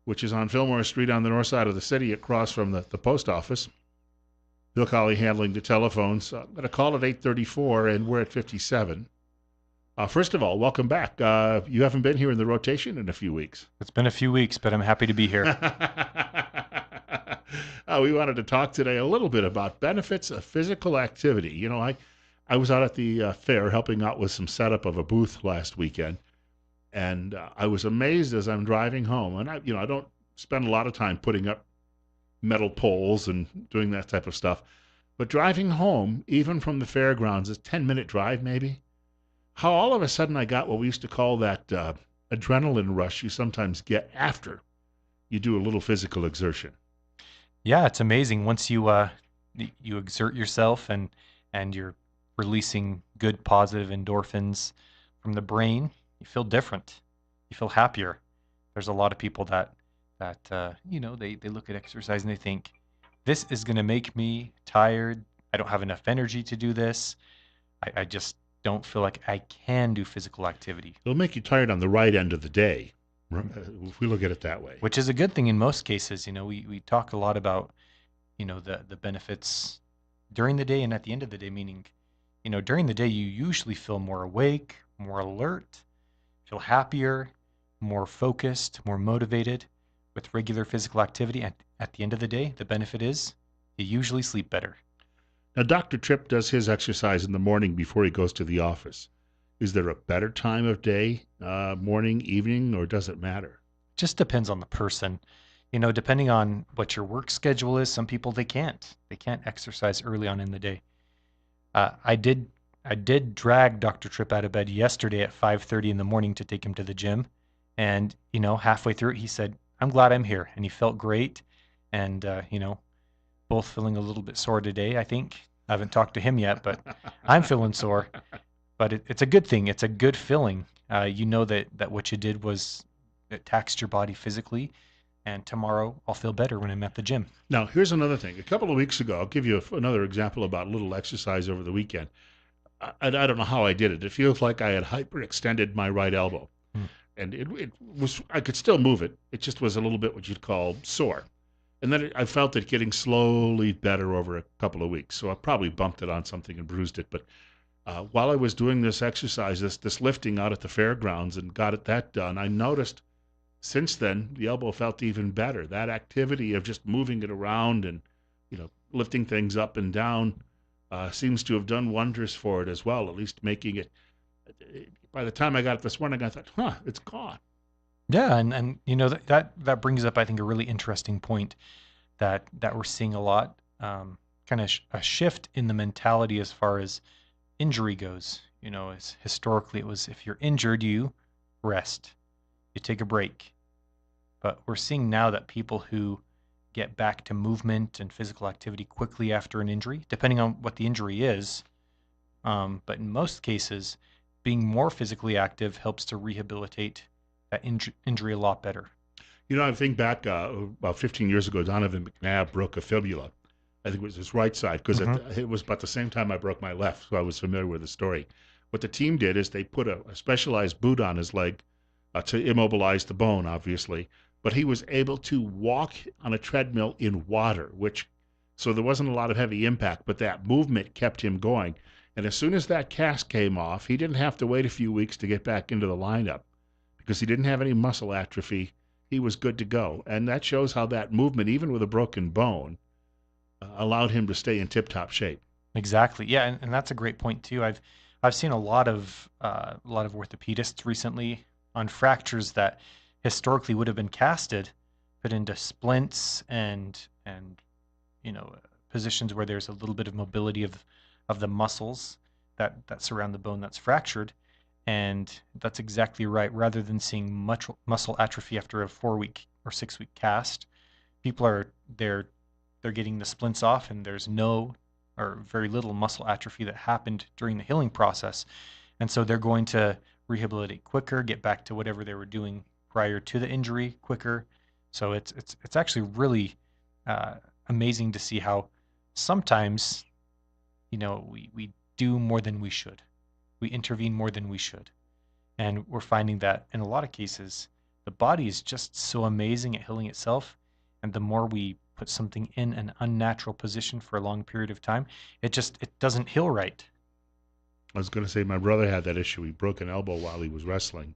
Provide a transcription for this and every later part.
which is on Fillmore Street on the north side of the city across from the post office. Bill Colley handling the telephones. I'm going to call at 8:34, and we're at 57. First of all, welcome back. You haven't been here in the rotation in a few weeks. It's been a few weeks, but I'm happy to be here. We wanted to talk today a little bit about benefits of physical activity. I was out at the fair helping out with some setup of a booth last weekend, and I was amazed as I'm driving home. And I don't spend a lot of time putting up metal poles and doing that type of stuff, but driving home, even from the fairgrounds, is a 10-minute drive maybe. How all of a sudden I got what we used to call that adrenaline rush you sometimes get after you do a little physical exertion. Yeah, it's amazing. Once you exert yourself and you're releasing good positive endorphins from the brain, you feel different. You feel happier. There's a lot of people that they look at exercise and they think, this is going to make me tired. I don't have enough energy to do this. I just don't feel like I can do physical activity. It'll make you tired on the right end of the day, if we look at it that way. Which is a good thing in most cases. We talk a lot about, the benefits during the day and at the end of the day, meaning, during the day you usually feel more awake, more alert, feel happier, more focused, more motivated with regular physical activity. And at the end of the day, the benefit is you usually sleep better. Now, Dr. Tripp does his exercise in the morning before he goes to the office. Is there a better time of day, morning, evening, or does it matter? Just depends on the person. Depending on what your work schedule is, some people they can't exercise early on in the day. I did drag Dr. Tripp out of bed yesterday at 5:30 in the morning to take him to the gym, and halfway through it, he said, "I'm glad I'm here," and he felt great, and both feeling a little bit sore today. I think I haven't talked to him yet, but I'm feeling sore. But it's a good thing. It's a good feeling. That what you did was it taxed your body physically, and tomorrow I'll feel better when I'm at the gym. Now, here's another thing. A couple of weeks ago, I'll give you another example about a little exercise over the weekend. I don't know how I did it. It feels like I had hyperextended my right elbow. And it was, I could still move it. It just was a little bit what you'd call sore. And then I felt it getting slowly better over a couple of weeks. So I probably bumped it on something and bruised it. But while I was doing this exercise, this lifting out at the fairgrounds and got that done, I noticed since then the elbow felt even better. That activity of just moving it around and lifting things up and down seems to have done wonders for it as well. At least making it. By the time I got it this morning, I thought, it's gone. Yeah, and that brings up, I think, a really interesting point that we're seeing a lot, kind of a shift in the mentality as far as injury goes. As historically it was, if you're injured, you rest, you take a break. But we're seeing now that people who get back to movement and physical activity quickly after an injury, depending on what the injury is, but in most cases, being more physically active helps to rehabilitate that injury a lot better. I think back about 15 years ago, Donovan McNabb broke a fibula. I think it was his right side because it was about the same time I broke my left, so I was familiar with the story. What the team did is they put a specialized boot on his leg to immobilize the bone, obviously, but he was able to walk on a treadmill in water, so there wasn't a lot of heavy impact, but that movement kept him going. And as soon as that cast came off, he didn't have to wait a few weeks to get back into the lineup because he didn't have any muscle atrophy. He was good to go. And that shows how that movement, even with a broken bone, allowed him to stay in tip-top shape. Exactly. Yeah, and that's a great point too. I've seen a lot of orthopedists recently on fractures that historically would have been casted, put into splints and positions where there's a little bit of mobility of the muscles that surround the bone that's fractured. And that's exactly right. Rather than seeing much muscle atrophy after a 4-week or 6-week cast, people they're getting the splints off, and there's no or very little muscle atrophy that happened during the healing process. And so they're going to rehabilitate quicker, get back to whatever they were doing prior to the injury quicker. So it's actually really amazing to see how sometimes we do more than we should. We intervene more than we should. And we're finding that in a lot of cases, the body is just so amazing at healing itself. And the more we put something in an unnatural position for a long period of time, it doesn't heal right. I was going to say my brother had that issue. He broke an elbow while he was wrestling,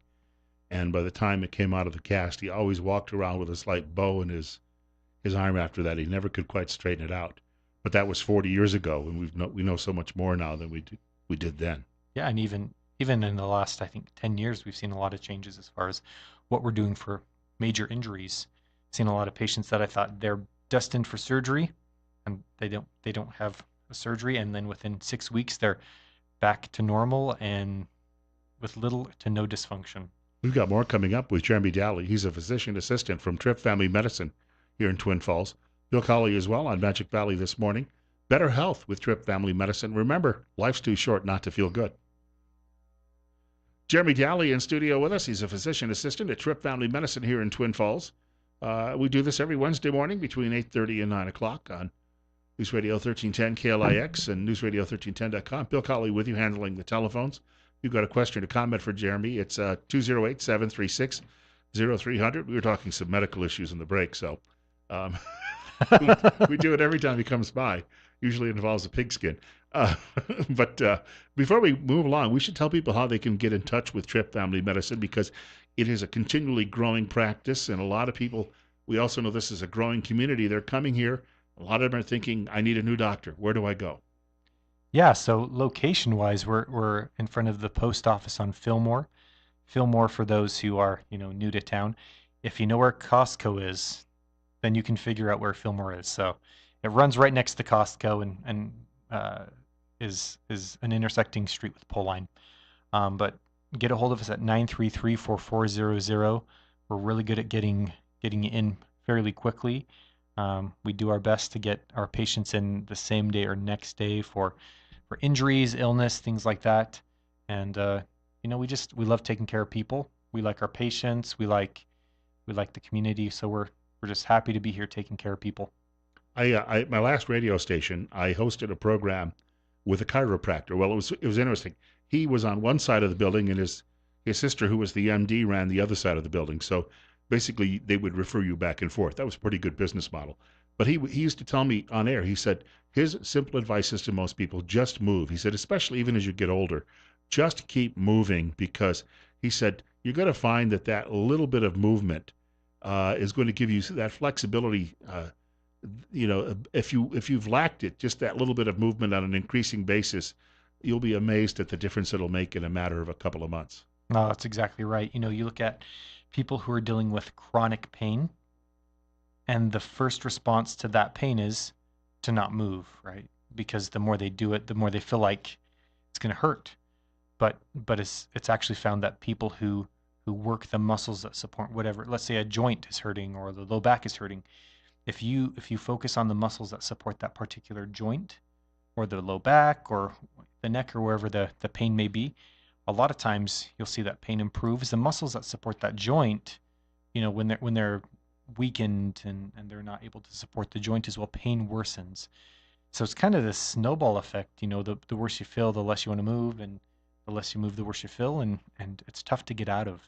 and by the time it came out of the cast, he always walked around with a slight bow in his arm after that. He never could quite straighten it out. But that was 40 years ago, and we know so much more now than we did then. Yeah, and even in the last, I think, 10 years, we've seen a lot of changes as far as what we're doing for major injuries. Seen a lot of patients that I thought they're destined for surgery, and they don't have a surgery, and then within 6 weeks they're back to normal and with little to no dysfunction. We've got more coming up with Jeremy Dalley. He's a physician assistant from Tripp Family Medicine here in Twin Falls. Bill Colley as well on Magic Valley this morning. Better health with Tripp Family Medicine. Remember, life's too short not to feel good. Jeremy Dalley in studio with us. He's a physician assistant at Tripp Family Medicine here in Twin Falls. We do this every Wednesday morning between 8:30 and 9 o'clock on News Radio 1310 KLIX and newsradio1310.com. Bill Colley with you handling the telephones. If you've got a question or comment for Jeremy, it's 208-736-0300. We were talking some medical issues in the break, so we do it every time he comes by. Usually it involves a pigskin. But before we move along, we should tell people how they can get in touch with Tripp Family Medicine, because it is a continually growing practice, and a lot of people, we also know this is a growing community. They're coming here. A lot of them are thinking, I need a new doctor. Where do I go? Yeah, so location-wise, we're in front of the post office on Fillmore. Fillmore, for those who are new to town, if you know where Costco is, then you can figure out where Fillmore is. So it runs right next to Costco and is an intersecting street with pole line. But get a hold of us at 933-4400. We're really good at getting in fairly quickly. We do our best to get our patients in the same day or next day for injuries, illness, things like that. And we love taking care of people. We like our patients. We like the community. So we're just happy to be here taking care of people. My last radio station, I hosted a program with a chiropractor. Well, it was interesting. He was on one side of the building, and his sister, who was the MD, ran the other side of the building. So basically, they would refer you back and forth. That was a pretty good business model. But he used to tell me on air, he said, his simple advice is to most people, just move. He said, especially even as you get older, just keep moving, because he said, you're going to find that little bit of movement is going to give you that flexibility. If you've lacked it, just that little bit of movement on an increasing basis, you'll be amazed at the difference it'll make in a matter of a couple of months. No, that's exactly right. You look at people who are dealing with chronic pain, and the first response to that pain is to not move, right? Because the more they do it, the more they feel like it's going to hurt. But it's actually found that people who work the muscles that support whatever, let's say a joint is hurting or the low back is hurting, if you focus on the muscles that support that particular joint or the low back or the neck or wherever the pain may be, a lot of times you'll see that pain improves. The muscles that support that joint, when they're weakened and they're not able to support the joint as well, pain worsens. So it's kind of this snowball effect. The worse you feel, the less you want to move, and the less you move, the worse you feel, and it's tough to get out of.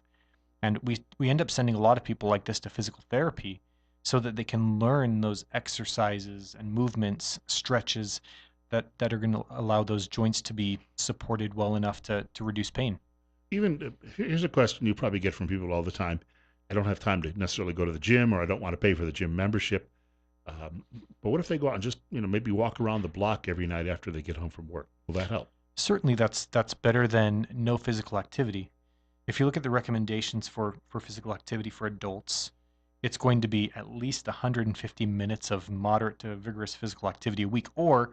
And we end up sending a lot of people like this to physical therapy so that they can learn those exercises and movements, stretches that are going to allow those joints to be supported well enough to reduce pain. Here's a question you probably get from people all the time. I don't have time to necessarily go to the gym, or I don't want to pay for the gym membership. But what if they go out and just, maybe walk around the block every night after they get home from work? Will that help? Certainly that's better than no physical activity. If you look at the recommendations for physical activity for adults, it's going to be at least 150 minutes of moderate to vigorous physical activity a week, or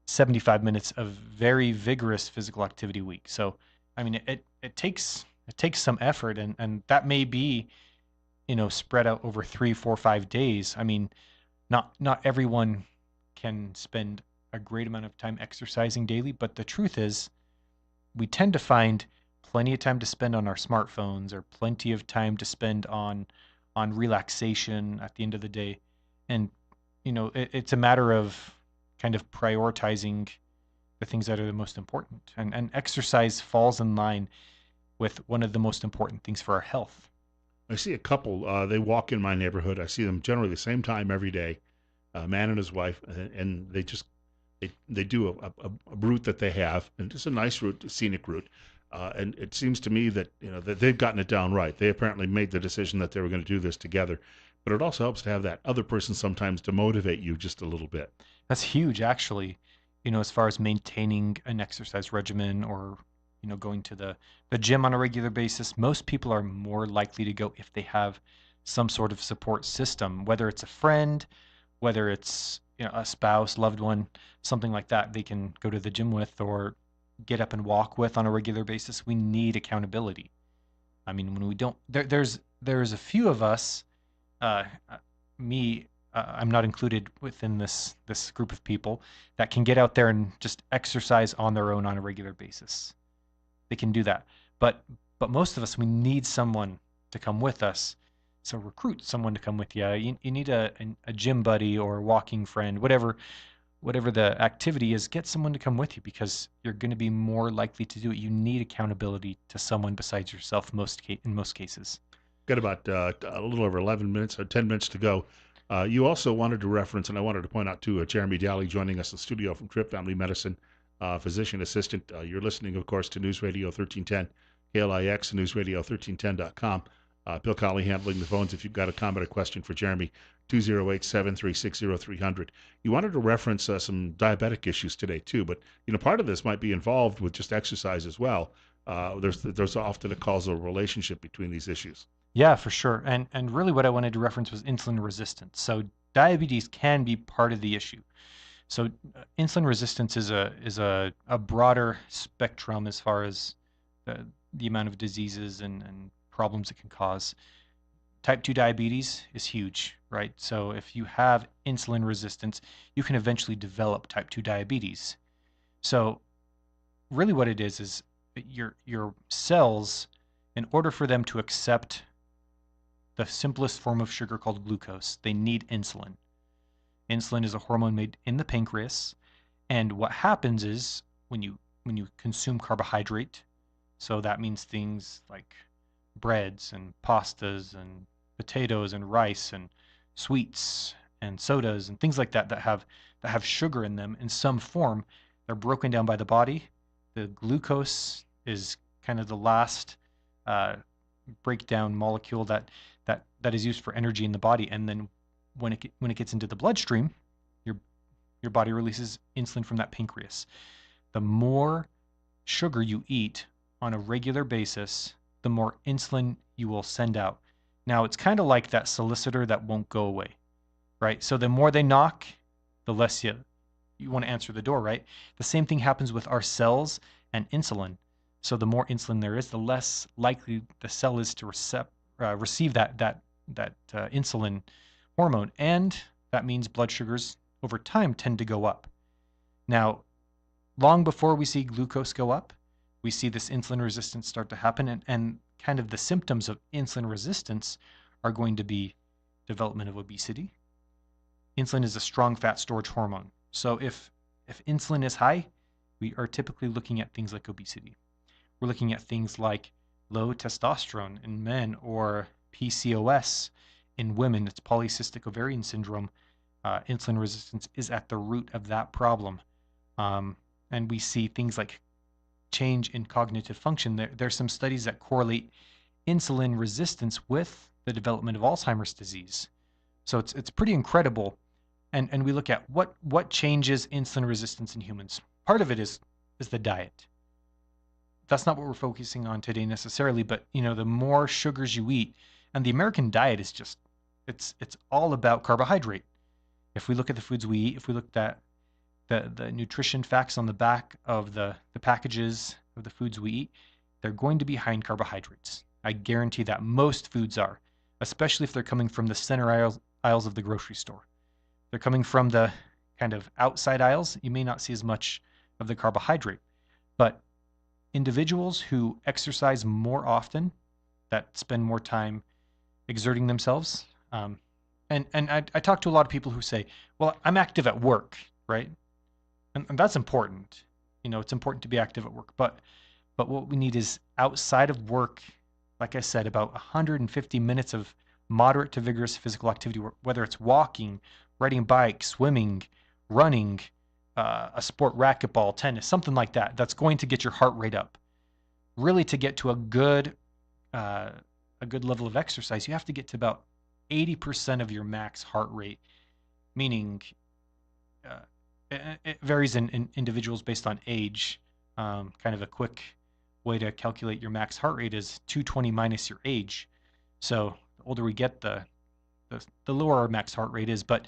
75 minutes of very vigorous physical activity a week. So, I mean, it takes some effort, and that may be, spread out over 3, 4, 5 days. I mean, not everyone can spend a great amount of time exercising daily, but the truth is we tend to find plenty of time to spend on our smartphones, or plenty of time to spend on relaxation at the end of the day. And, it's a matter of kind of prioritizing the things that are the most important. And exercise falls in line with one of the most important things for our health. I see a couple. They walk in my neighborhood. I see them generally the same time every day. A man and his wife, and they do a route that they have, and it's a nice route, a scenic route. And it seems to me that that they've gotten it down right. They apparently made the decision that they were going to do this together. But it also helps to have that other person sometimes to motivate you just a little bit. That's huge, actually. As far as maintaining an exercise regimen or, going to the gym on a regular basis, most people are more likely to go if they have some sort of support system, whether it's a friend, whether it's, a spouse, loved one, something like that they can go to the gym with or get up and walk with on a regular basis. We need accountability. I mean, when we don't, there's a few of us, uh, me, I'm not included within this group of people that can get out there and just exercise on their own on a regular basis. They can do that, but most of us, we need someone to come with us. So recruit someone to come with you. You need a gym buddy or a walking friend, whatever the activity is. Get someone to come with you because you're going to be more likely to do it. You need accountability to someone besides yourself in most cases. Got about a little over 11 minutes or 10 minutes to go. You also wanted to reference, and I wanted to point out to Jeremy Dalley joining us in the studio from Trip Family Medicine, physician assistant. You're listening, of course, to News Radio 1310, KLIX, newsradio1310.com. Bill Colley handling the phones if you've got a comment or question for Jeremy, 208-736-0300. You wanted to reference some diabetic issues today, too, but part of this might be involved with just exercise as well. There's often a causal relationship between these issues. Yeah, for sure. And really what I wanted to reference was insulin resistance. So diabetes can be part of the issue. So insulin resistance is a broader spectrum as far as the amount of diseases and problems it can cause. Type 2 diabetes is huge, right? So if you have insulin resistance, you can eventually develop type 2 diabetes. So really what it is your cells, in order for them to accept the simplest form of sugar called glucose, they need insulin. Insulin is a hormone made in the pancreas, and what happens is when you consume carbohydrate, so that means things like breads and pastas and potatoes and rice and sweets and sodas and things like that that have sugar in them in some form, they're broken down by the body. The glucose is kind of the last breakdown molecule that is used for energy in the body, and then when it gets into the bloodstream, your body releases insulin from that pancreas. The more sugar you eat on a regular basis, the more insulin you will send out. Now, it's kind of like that solicitor that won't go away, right? So the more they knock, the less you want to answer the door, right? The same thing happens with our cells and insulin. So the more insulin there is, the less likely the cell is to receive that insulin hormone, and that means blood sugars over time tend to go up. Now, long before we see glucose go up, we see this insulin resistance start to happen, and kind of the symptoms of insulin resistance are going to be development of obesity. Insulin is a strong fat storage hormone. So if insulin is high, we are typically looking at things like obesity. We're looking at things like low testosterone in men or PCOS in women. It's polycystic ovarian syndrome. Insulin resistance is at the root of that problem. And we see things like change in cognitive function. There's some studies that correlate insulin resistance with the development of Alzheimer's disease. So it's pretty incredible. And we look at what changes insulin resistance in humans. Part of it is the diet. That's not what we're focusing on today necessarily, but the more sugars you eat, and the American diet is just it's all about carbohydrate. If we look at the foods we eat, if we look at the nutrition facts on the back of the packages of the foods we eat, they're going to be high in carbohydrates. I guarantee that most foods are, especially if they're coming from the center aisles of the grocery store. They're coming from the kind of outside aisles, you may not see as much of the carbohydrate. But individuals who exercise more often, that spend more time exerting themselves, and I talk to a lot of people who say, well, I'm active at work, right? And that's important. It's important to be active at work. But what we need is outside of work, like I said, about 150 minutes of moderate to vigorous physical activity, whether it's walking, riding a bike, swimming, running, a sport, racquetball, tennis, something like that. That's going to get your heart rate up. Really, to get to uh, a good level of exercise, you have to get to about 80% of your max heart rate, meaning uh, it varies in individuals based on age. Kind of a quick way to calculate your max heart rate is 220 minus your age. So the older we get, the lower our max heart rate is. But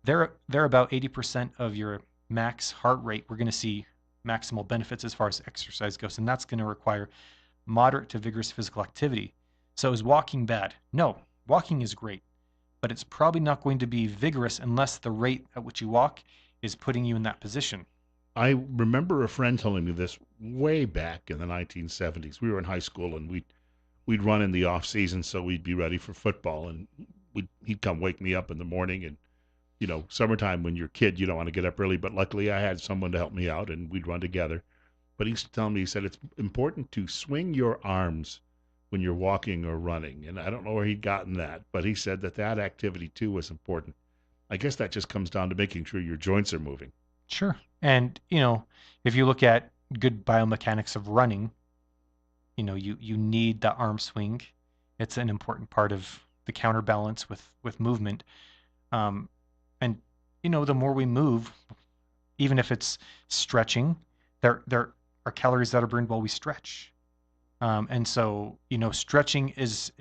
they're about 80% of your max heart rate. We're going to see maximal benefits as far as exercise goes, and that's going to require moderate to vigorous physical activity. So is walking bad? No, walking is great, but it's probably not going to be vigorous unless the rate at which you walk is putting you in that position. I remember a friend telling me this way back in the 1970s. We were in high school and we'd run in the off season so we'd be ready for football and he'd come wake me up in the morning and summertime when you're a kid you don't want to get up early, but luckily I had someone to help me out and we'd run together. But he used to tell me, he said it's important to swing your arms when you're walking or running. And I don't know where he'd gotten that, but he said that that activity too was important. I guess that just comes down to making sure your joints are moving. Sure. And, if you look at good biomechanics of running, you need the arm swing. It's an important part of the counterbalance with movement. Um, and, the more we move, even if it's stretching, there are calories that are burned while we stretch. And so, stretching is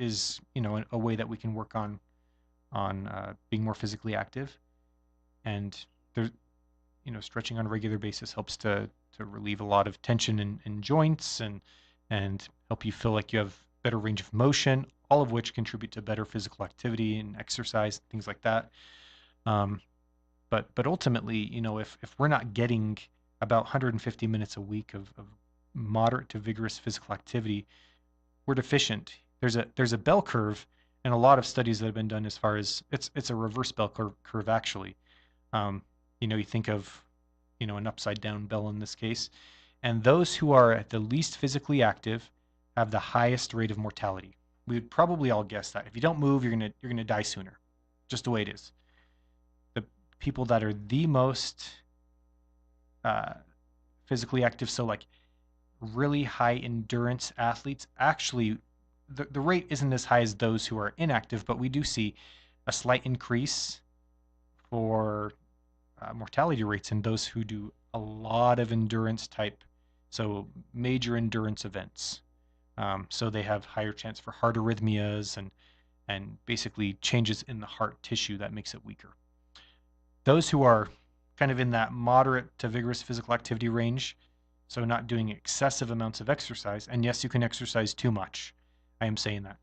a way that we can work on being more physically active. And there, stretching on a regular basis helps to relieve a lot of tension in joints and help you feel like you have better range of motion, all of which contribute to better physical activity and exercise, things like that. Um, but ultimately, if we're not getting about 150 minutes a week of moderate to vigorous physical activity, we're deficient. There's a bell curve, and a lot of studies that have been done as far as it's a reverse bell curve actually. You think of an upside down bell in this case, and those who are at the least physically active have the highest rate of mortality. We would probably all guess that. If you don't move, you're gonna die sooner, just the way it is. The people that are the most uh, physically active, so like really high endurance athletes, actually the rate isn't as high as those who are inactive, but we do see a slight increase for mortality rates in those who do a lot of endurance type, so major endurance events. So they have higher chance for heart arrhythmias and basically changes in the heart tissue that makes it weaker. Those who are kind of in that moderate to vigorous physical activity range, so not doing excessive amounts of exercise, and yes, you can exercise too much. I am saying that.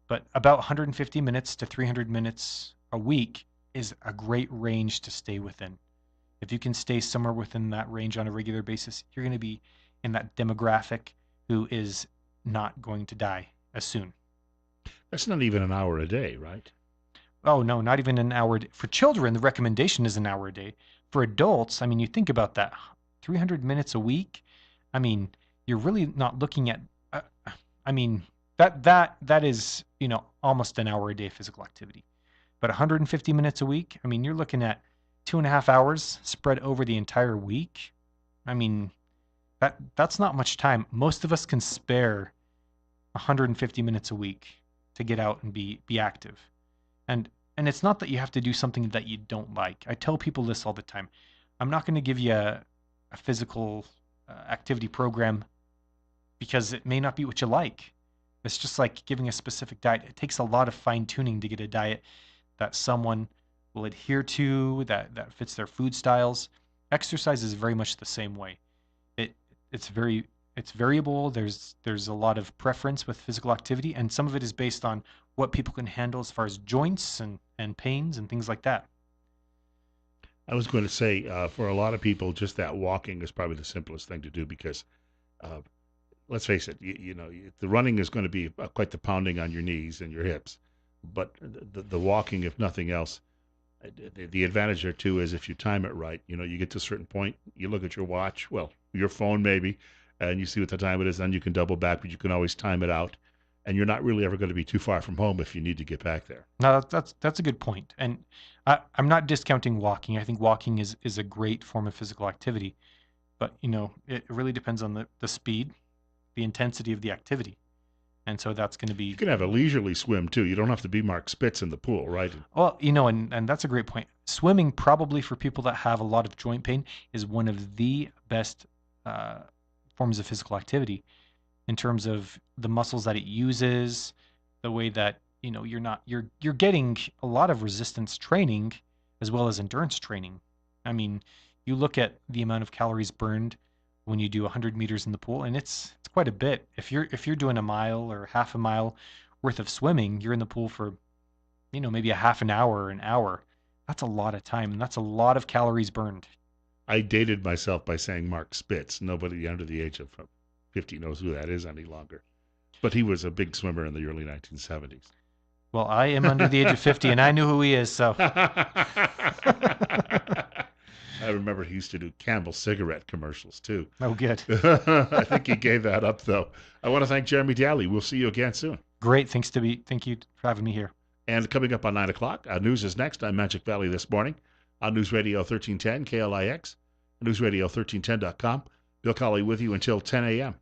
But about 150 minutes to 300 minutes a week is a great range to stay within. If you can stay somewhere within that range on a regular basis, you're going to be in that demographic who is not going to die as soon. That's not even an hour a day, right? Oh, no, not even an hour. For children, the recommendation is an hour a day. For adults, I mean, you think about that 300 minutes a week. I mean, you're really not looking at, uh, I mean, that is, almost an hour a day physical activity. But 150 minutes a week, I mean, you're looking at 2.5 hours spread over the entire week. I mean, that's not much time. Most of us can spare 150 minutes a week to get out and be active. And it's not that you have to do something that you don't like. I tell people this all the time. I'm not going to give you a physical activity program because it may not be what you like. It's just like giving a specific diet. It takes a lot of fine tuning to get a diet that someone will adhere to, that fits their food styles. Exercise is very much the same way. It's variable. There's a lot of preference with physical activity, and some of it is based on what people can handle as far as joints and pains and things like that. I was going to say, for a lot of people, just that walking is probably the simplest thing to do because, uh, let's face it, the running is going to be quite the pounding on your knees and your hips, but the walking, if nothing else, the advantage there too is if you time it right, you get to a certain point, you look at your watch, well, your phone maybe, and you see what the time it is, then you can double back, but you can always time it out. and you're not really ever going to be too far from home if you need to get back there. No, that's a good point. And I'm not discounting walking. I think walking is a great form of physical activity, but it really depends on the speed, the intensity of the activity. And so that's going to You be, can have a leisurely swim too. You don't have to be Mark Spitz in the pool, right? well, and that's a great point. Swimming, probably for people that have a lot of joint pain, is one of the best uh, forms of physical activity in terms of the muscles that it uses, the way that you're getting a lot of resistance training as well as endurance training. I mean, you look at the amount of calories burned when you do 100 meters in the pool, and it's quite a bit. If you're doing a mile or half a mile worth of swimming, you're in the pool for maybe a half an hour or an hour. That's a lot of time, and that's a lot of calories burned. I dated myself by saying Mark Spitz. Nobody under the age of 50 knows who that is any longer. But he was a big swimmer in the early 1970s. Well, I am under the age of 50, and I knew who he is, so. I remember he used to do Campbell cigarette commercials too. Oh, good. I think he gave that up though. I want to thank Jeremy Dalley. We'll see you again soon. Great. Thank you for having me here. And coming up on 9 o'clock, news is next on Magic Valley this morning on News Radio 1310 KLIX, newsradio1310.com. Bill Colley with you until 10 a.m.